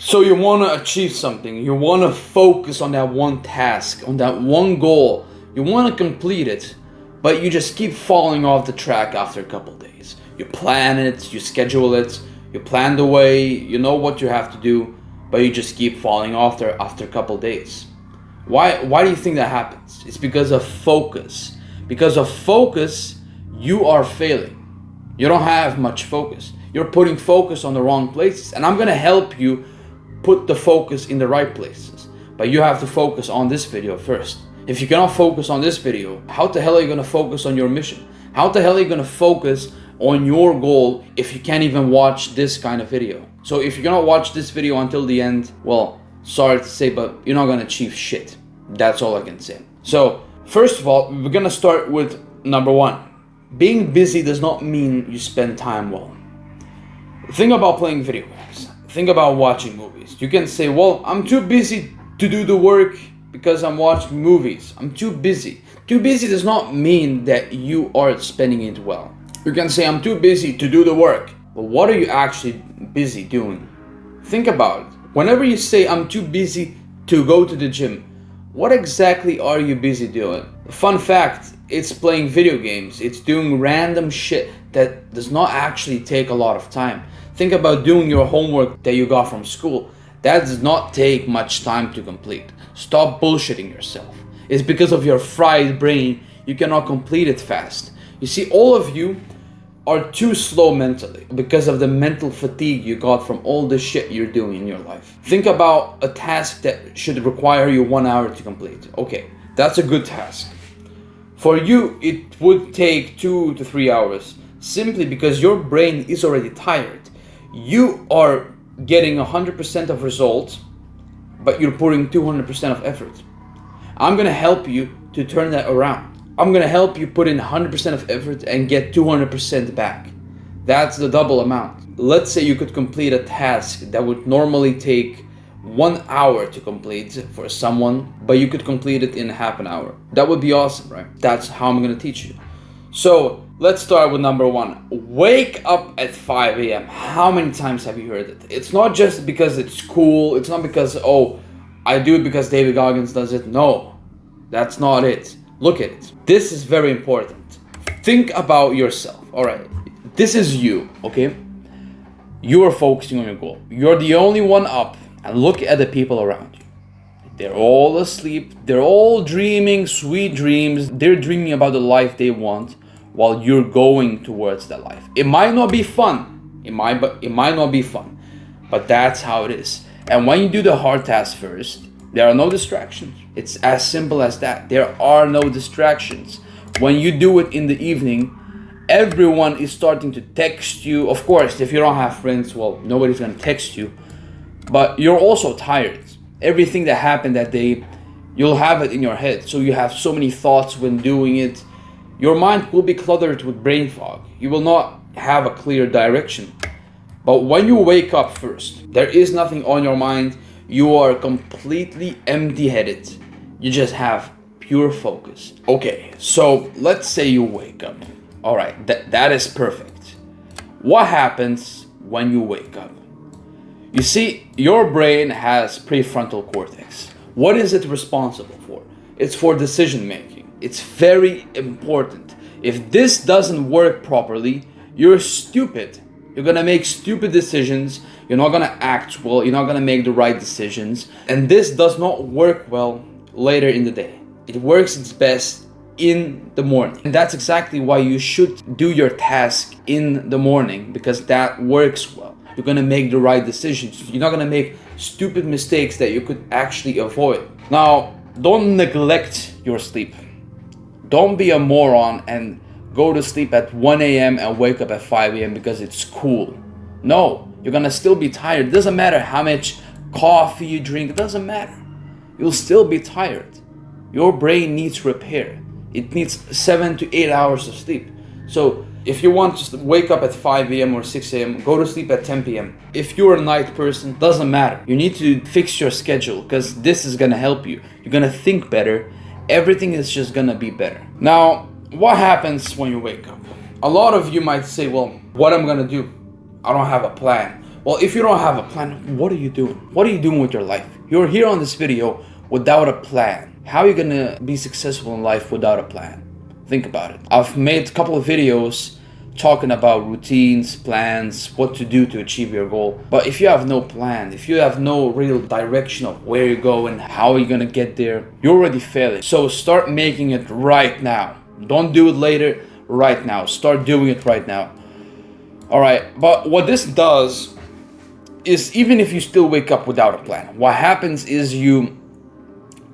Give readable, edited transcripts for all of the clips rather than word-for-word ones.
So you want to achieve something, you want to focus on that one task, on that one goal, you want to complete it, but you just keep falling off the track after a couple days. You plan it, you schedule it, you plan the way, you know what you have to do, but you just keep falling off there after a couple days. Why do you think that happens? It's because of focus. Because of focus, you are failing. You don't have much focus. You're putting focus on the wrong places, and I'm going to help you put the focus in the right places. But you have to focus on this video first. If you cannot focus on this video, how the hell are you going to focus on your mission? How the hell are you going to focus on your goal if you can't even watch this kind of video? So if you're going to watch this video until the end, well, sorry to say, but you're not going to achieve shit. That's all I can say. So first of all, we're going to start with number one. Being busy does not mean you spend time well. Think about playing video games. Think about watching movies. You can say, well, I'm too busy to do the work because I'm watching movies. I'm too busy. Too busy does not mean that you are spending it well. You can say, I'm too busy to do the work. But what are you actually busy doing? Think about it. Whenever you say, I'm too busy to go to the gym, what exactly are you busy doing? Fun fact, it's playing video games. It's doing random shit that does not actually take a lot of time. Think about doing your homework that you got from school. That does not take much time to complete. Stop bullshitting yourself. It's because of your fried brain you cannot complete it fast. You see, all of you are too slow mentally because of the mental fatigue you got from all the shit you're doing in your life. Think about a task that should require you 1 hour to complete. Okay, that's a good task. For you, it would take 2 to 3 hours simply because your brain is already tired. You are getting 100% of results, but you're putting 200% of effort. I'm gonna help you to turn that around. I'm gonna help you put in 100% of effort and get 200% back. That's the double amount. Let's say you could complete a task that would normally take 1 hour to complete for someone, but you could complete it in half an hour. That would be awesome, right? That's how I'm gonna teach you. So let's start with number one. Wake up at 5 a.m. How many times have you heard it? It's not just because it's cool. It's not because, oh, I do it because David Goggins does it. No, that's not it. Look at it. This is very important. Think about yourself. All right, this is you, okay? You are focusing on your goal. You're the only one up, and look at the people around you. They're all asleep. They're all dreaming sweet dreams. They're dreaming about the life they want while you're going towards that life. It might not be fun. It might not be fun, but that's how it is. And when you do the hard task first, there are no distractions. It's as simple as that. There are no distractions. When you do it in the evening, everyone is starting to text you. Of course, if you don't have friends, well, nobody's gonna text you. But you're also tired. Everything that happened that day, you'll have it in your head. So you have so many thoughts when doing it. Your mind will be cluttered with brain fog. You will not have a clear direction. But when you wake up first, there is nothing on your mind. You are completely empty-headed. You just have pure focus. Okay, so let's say you wake up. All right, that is perfect. What happens when you wake up? You see, your brain has prefrontal cortex. What is it responsible for? It's for decision making. It's very important. If this doesn't work properly, you're stupid. You're gonna make stupid decisions. You're not gonna act well. You're not gonna make the right decisions. And this does not work well later in the day. It works its best in the morning. And that's exactly why you should do your task in the morning, because that works well. You're gonna make the right decisions. You're not gonna make stupid mistakes that you could actually avoid. Now, don't neglect your sleep. Don't be a moron and go to sleep at 1 a.m. and wake up at 5 a.m. because it's cool. No, you're gonna still be tired. It doesn't matter how much coffee you drink. It doesn't matter. You'll still be tired. Your brain needs repair. It needs 7 to 8 hours of sleep. So if you want to wake up at 5 a.m. or 6 a.m., go to sleep at 10 p.m. If you're a night person, doesn't matter. You need to fix your schedule because this is gonna help you. You're gonna think better. Everything is just gonna be better. Now, what happens when you wake up? A lot of you might say, well, what am I gonna do? I don't have a plan. Well, if you don't have a plan, what are you doing? What are you doing with your life? You're here on this video without a plan. How are you gonna be successful in life without a plan? Think about it. I've made a couple of videos talking about routines, plans, what to do to achieve your goal. But if you have no plan, if you have no real direction of where you're going, how are you gonna get there, you're already failing. So start making it right now. Don't do it later, right now. Start doing it right now. All right, but what this does is, even if you still wake up without a plan, what happens is you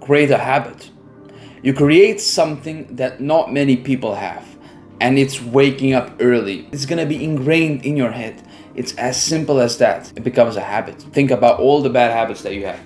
create a habit. You create something that not many people have, and it's waking up early. It's gonna be ingrained in your head. It's as simple as that. It becomes a habit. Think about all the bad habits that you have.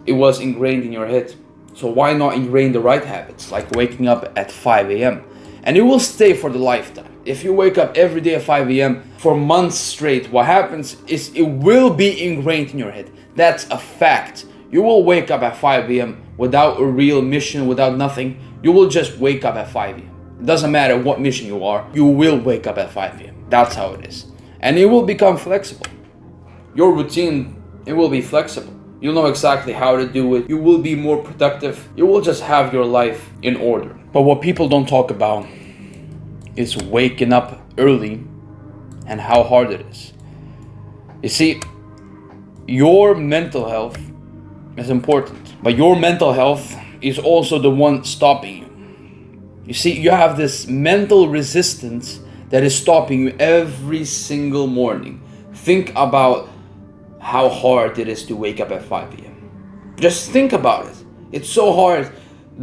It was ingrained in your head. So why not ingrain the right habits, like waking up at 5 a.m. and it will stay for the lifetime. If you wake up every day at 5 a.m. for months straight, what happens is it will be ingrained in your head. That's a fact. You will wake up at 5 a.m. without a real mission, without nothing. You will just wake up at 5 a.m. It doesn't matter what mission you are, you will wake up at 5 a.m. That's how it is. And it will become flexible. Your routine, it will be flexible. You'll know exactly how to do it. You will be more productive. You will just have your life in order. But what people don't talk about is waking up early and how hard it is. You see, your mental health is important, but your mental health is also the one stopping you. You see, you have this mental resistance that is stopping you every single morning. Think about how hard it is to wake up at 5 a.m. Just think about it. It's so hard.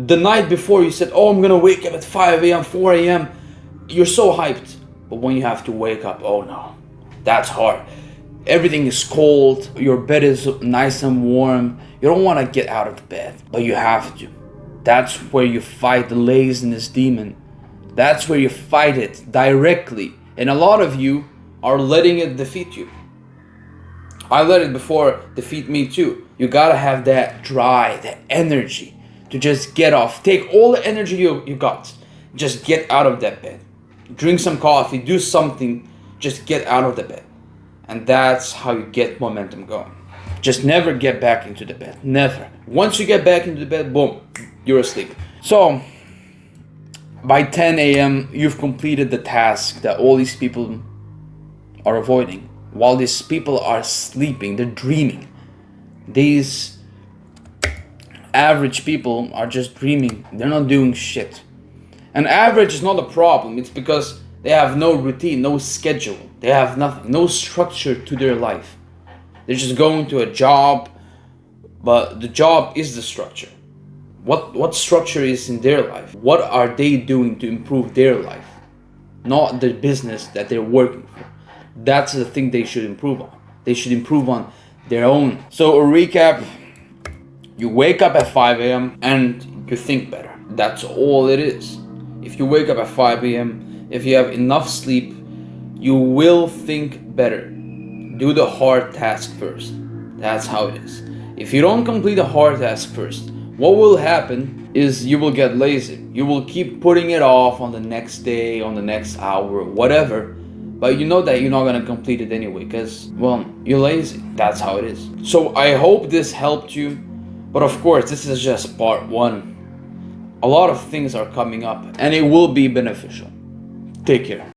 The night before you said, oh, I'm gonna wake up at 5 a.m., 4 a.m. You're so hyped. But when you have to wake up, oh no, that's hard. Everything is cold. Your bed is nice and warm. You don't want to get out of the bed, but you have to. That's where you fight the laziness demon. That's where you fight it directly. And a lot of you are letting it defeat you. I let it before defeat me too. You gotta have that drive, that energy to just get off. Take all the energy you got. Just get out of that bed. Drink some coffee, do something, just get out of the bed. And that's how you get momentum going. Just never get back into the bed, never. Once you get back into the bed, boom, you're asleep. So, by 10 a.m., you've completed the task that all these people are avoiding. While these people are sleeping, they're dreaming. These average people are just dreaming. They're not doing shit. And average is not a problem. It's because they have no routine, no schedule. They have nothing, no structure to their life. They're just going to a job, but the job is the structure. What structure is in their life? What are they doing to improve their life? Not the business that they're working for. That's the thing they should improve on. They should improve on their own. So a recap, you wake up at 5 a.m. and you think better. That's all it is. If you wake up at 5 a.m., if you have enough sleep, you will think better. Do the hard task first. That's how it is. If you don't complete the hard task first, what will happen is you will get lazy. You will keep putting it off on the next day, on the next hour, whatever. But you know that you're not gonna complete it anyway because, well, you're lazy. That's how it is. So I hope this helped you. But of course, this is just part one. A lot of things are coming up and it will be beneficial. Take care.